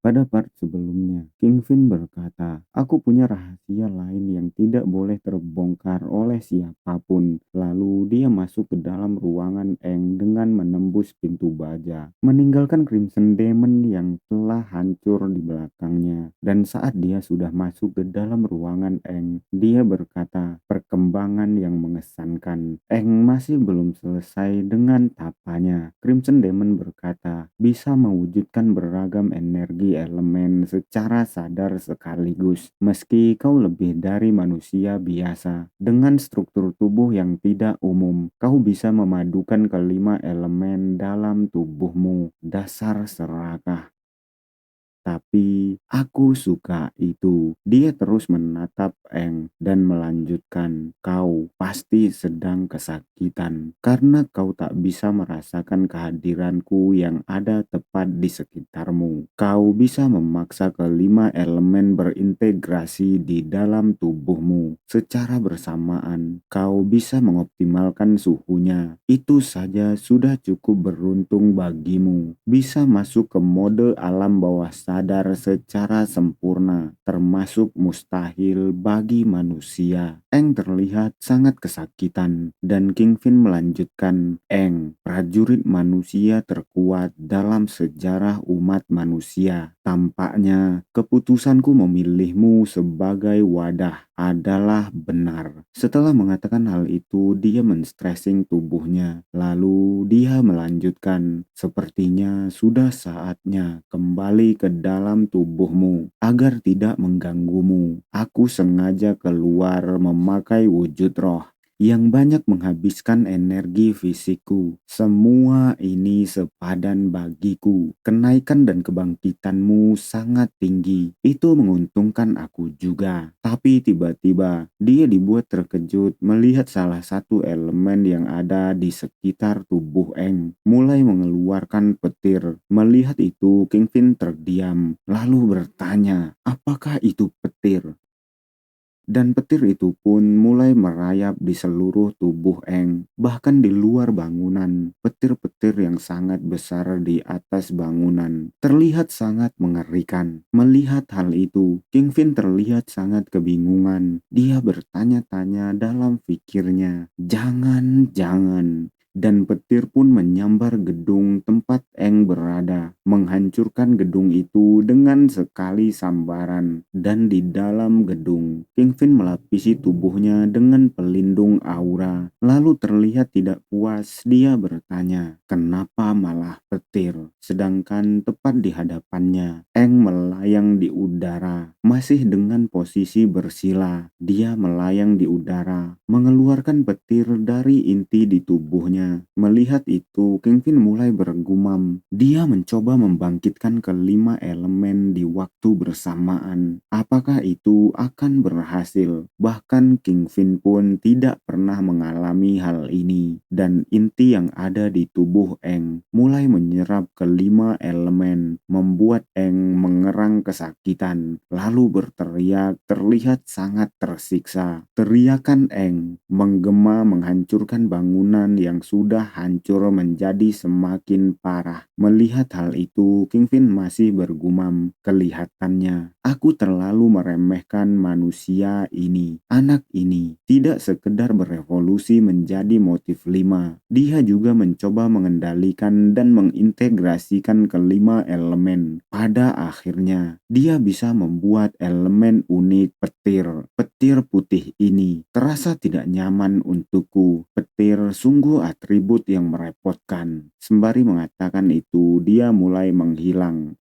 Pada part sebelumnya, King Fin berkata, "Aku punya rahasia lain yang tidak boleh terbongkar oleh siapapun." Lalu dia masuk ke dalam ruangan Eng dengan menembus pintu baja, meninggalkan Crimson Demon yang telah hancur di belakangnya. Dan saat dia sudah masuk ke dalam ruangan Eng, dia berkata, "Perkembangan yang mengesankan." Eng masih belum selesai dengan tapanya. Crimson Demon berkata, "Bisa mewujudkan beragam energi elemen secara sadar sekaligus. Meski kau lebih dari manusia biasa, dengan struktur tubuh yang tidak umum, kau bisa memadukan kelima elemen dalam tubuhmu. Dasar serakah. Tapi aku suka itu." Dia terus menatap Eng dan melanjutkan, "Kau pasti sedang kesakitan karena kau tak bisa merasakan kehadiranku yang ada tepat di sekitarmu. Kau bisa memaksa kelima elemen berintegrasi di dalam tubuhmu secara bersamaan. Kau bisa mengoptimalkan suhunya. Itu saja sudah cukup beruntung bagimu. Bisa masuk ke mode alam bawah sadar secara sempurna, termasuk mustahil bagi manusia." Eng terlihat sangat kesakitan dan King Fin melanjutkan, "Eng, prajurit manusia terkuat dalam sejarah umat manusia. Tampaknya keputusanku memilihmu sebagai wadah adalah benar." Setelah mengatakan hal itu, dia men-stressing tubuhnya. Lalu dia melanjutkan, "Sepertinya sudah saatnya kembali ke dalam tubuhmu agar tidak mengganggumu. Aku sengaja keluar memakai wujud roh yang banyak menghabiskan energi fisikku. Semua ini sepadan bagiku. Kenaikan dan kebangkitanmu sangat tinggi. Itu menguntungkan aku juga." Tapi tiba-tiba dia dibuat terkejut melihat salah satu elemen yang ada di sekitar tubuh Eng mulai mengeluarkan petir. Melihat itu, King Fin terdiam, lalu bertanya, "Apakah itu petir?" Dan petir itu pun mulai merayap di seluruh tubuh Eng, bahkan di luar bangunan. Petir-petir yang sangat besar di atas bangunan terlihat sangat mengerikan. Melihat hal itu, King Fin terlihat sangat kebingungan. Dia bertanya-tanya dalam pikirnya, "Jangan-jangan." Dan petir pun menyambar gedung tempat Eng berada, menghancurkan gedung itu dengan sekali sambaran. Dan di dalam gedung, King Fin melapisi tubuhnya dengan pelindung aura. Lalu terlihat tidak puas, dia bertanya, "Kenapa malah petir?" Sedangkan tepat di hadapannya, Eng melayang di udara, masih dengan posisi bersila. Dia melayang di udara, mengeluarkan petir dari inti di tubuhnya. Melihat itu, King Fin mulai bergumam. Dia mencoba membangkitkan kelima elemen di waktu bersamaan. Apakah itu akan berhasil? Bahkan King Fin pun tidak pernah mengalami hal ini. Dan inti yang ada di tubuh Eng mulai menyerap kelima elemen, membuat Eng mengerang kesakitan, lalu berteriak terlihat sangat tersiksa. Teriakan Eng menggema menghancurkan bangunan yang sudah hancur menjadi semakin parah. Melihat hal itu, King Fin masih bergumam, "Kelihatannya aku terlalu meremehkan manusia ini. Anak ini tidak sekedar berevolusi menjadi motif 5. Dia juga mencoba mengendalikan dan mengintegrasikan kelima elemen. Pada akhirnya, dia bisa membuat elemen unik petir. Petir putih ini terasa tidak nyaman untukku. Petir sungguh atribut yang merepotkan." Sembari mengatakan itu, dia mulai menghilang.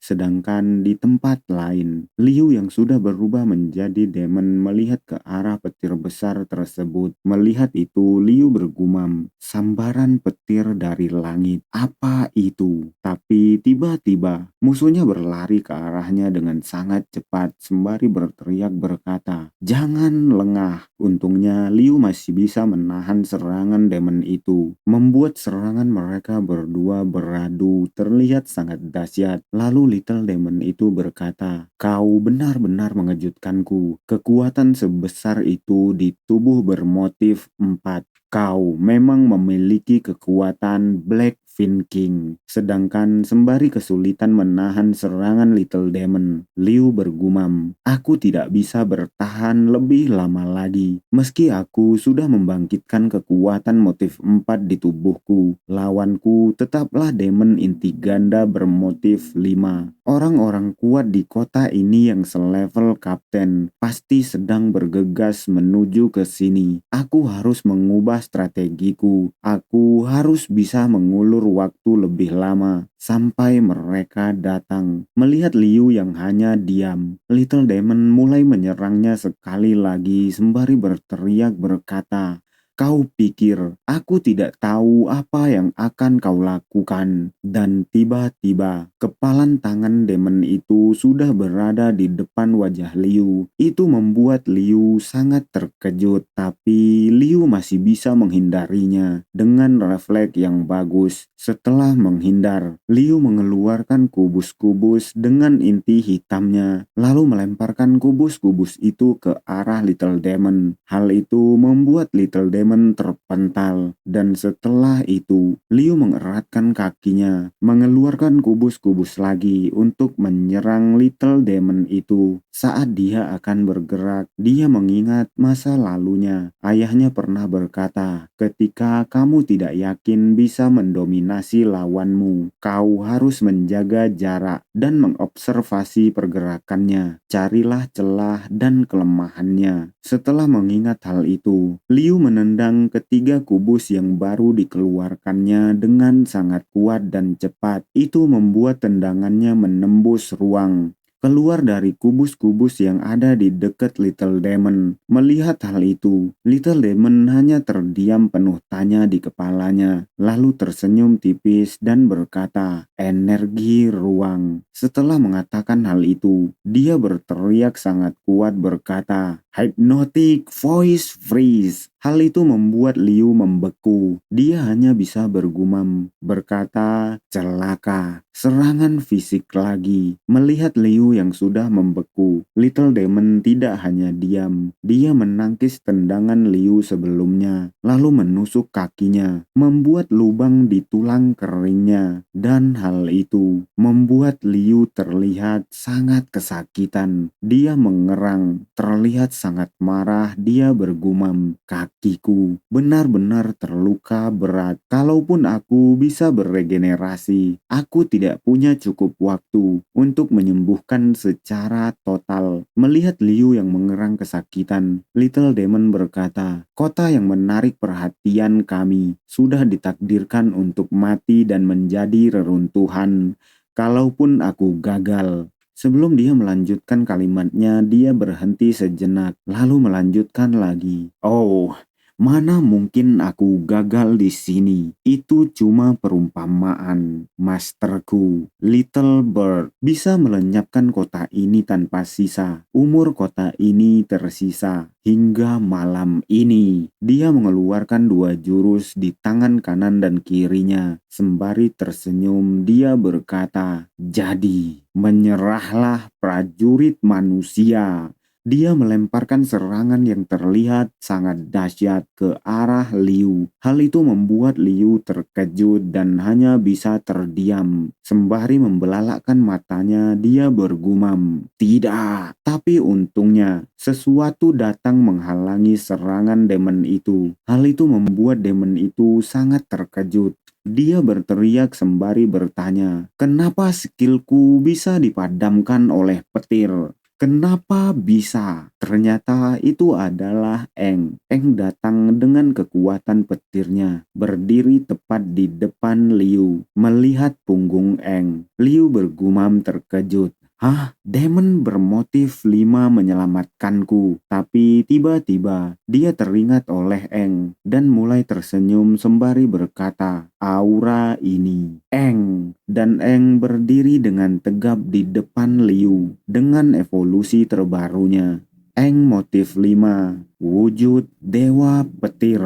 Sedangkan di tempat lain, Liu yang sudah berubah menjadi demon melihat ke arah petir besar tersebut. Melihat itu, Liu bergumam, "Sambaran petir dari langit. Apa itu?" Tapi tiba-tiba, musuhnya berlari ke arahnya dengan sangat cepat sembari berteriak berkata, "Jangan lengah." Untungnya, Liu masih bisa menahan serangan demon itu. Membuat serangan mereka berdua beradu terlihat sangat dahsyat. Lalu Little Demon itu berkata, "Kau benar-benar mengejutkanku. Kekuatan sebesar itu di tubuh bermotif 4. Kau memang memiliki kekuatan Black Fin King. Sedangkan sembari kesulitan menahan serangan Little Demon, Liu bergumam, "Aku tidak bisa bertahan lebih lama lagi. Meski aku sudah membangkitkan kekuatan motif 4 di tubuhku, lawanku tetaplah demon inti ganda bermotif 5. Orang-orang kuat di kota ini yang selevel kapten pasti sedang bergegas menuju ke sini. Aku harus mengubah strategiku. Aku harus bisa mengulur waktu lebih lama sampai mereka datang." Melihat Liu yang hanya diam, Little Demon mulai menyerangnya sekali lagi sembari berteriak berkata, "Kau pikir aku tidak tahu apa yang akan kau lakukan?" Dan tiba-tiba, kepalan tangan demon itu sudah berada di depan wajah Liu. Itu membuat Liu sangat terkejut, tapi Liu masih bisa menghindarinya dengan refleks yang bagus. Setelah menghindar, Liu mengeluarkan kubus-kubus dengan inti hitamnya, lalu melemparkan kubus-kubus itu ke arah Little Demon. Hal itu membuat Little Demon terpental, dan setelah itu Liu mengeratkan kakinya, mengeluarkan kubus-kubus lagi untuk menyerang Little Demon itu. Saat dia akan bergerak, dia mengingat masa lalunya. Ayahnya pernah berkata, "Ketika kamu tidak yakin bisa mendominasi lawanmu, kau harus menjaga jarak dan mengobservasi pergerakannya. Carilah celah dan kelemahannya." Setelah mengingat hal itu, Liu menendang ketiga kubus yang baru dikeluarkannya dengan sangat kuat dan cepat. Itu membuat tendangannya menembus ruang, keluar dari kubus-kubus yang ada di dekat Little Demon. Melihat hal itu, Little Demon hanya terdiam penuh tanya di kepalanya, lalu tersenyum tipis dan berkata, "Energi ruang." Setelah mengatakan hal itu, dia berteriak sangat kuat berkata, "Hypnotic Voice Freeze." Hal itu membuat Liu membeku. Dia hanya bisa bergumam, berkata, "Celaka." Serangan fisik lagi. Melihat Liu yang sudah membeku, Little Demon tidak hanya diam. Dia menangkis tendangan Liu sebelumnya, lalu menusuk kakinya, membuat lubang di tulang keringnya. Dan hal itu membuat Liu terlihat sangat kesakitan. Dia mengerang, terlihat sangat marah. Dia bergumam, "Kakiku benar-benar terluka berat. Kalaupun aku bisa beregenerasi, aku tidak punya cukup waktu untuk menyembuhkan secara total." Melihat Liu yang mengerang kesakitan, Little Demon berkata, "Kota yang menarik perhatian kami sudah ditakdirkan untuk mati dan menjadi reruntuhan kalaupun aku gagal." Sebelum dia melanjutkan kalimatnya, dia berhenti sejenak, lalu melanjutkan lagi. "Oh, mana mungkin aku gagal di sini? Itu cuma perumpamaan. Masterku, Little Bird, bisa melenyapkan kota ini tanpa sisa. Umur kota ini tersisa hingga malam ini." Dia mengeluarkan 2 jurus di tangan kanan dan kirinya. Sembari tersenyum, dia berkata, "Jadi, menyerahlah prajurit manusia." Dia melemparkan serangan yang terlihat sangat dahsyat ke arah Liu. Hal itu membuat Liu terkejut dan hanya bisa terdiam. Sembari membelalakkan matanya, dia bergumam, "Tidak." Tapi untungnya, sesuatu datang menghalangi serangan demon itu. Hal itu membuat demon itu sangat terkejut. Dia berteriak sembari bertanya, "Kenapa skillku bisa dipadamkan oleh petir? Kenapa bisa?" Ternyata itu adalah Eng. Eng datang dengan kekuatan petirnya, berdiri tepat di depan Liu. Melihat punggung Eng, Liu bergumam terkejut, "Hah? Demon bermotif 5 menyelamatkanku." Tapi tiba-tiba dia teringat oleh Eng dan mulai tersenyum sembari berkata, "Aura ini." Eng dan Eng berdiri dengan tegap di depan Liu dengan evolusi terbarunya. Eng motif 5, wujud dewa petir.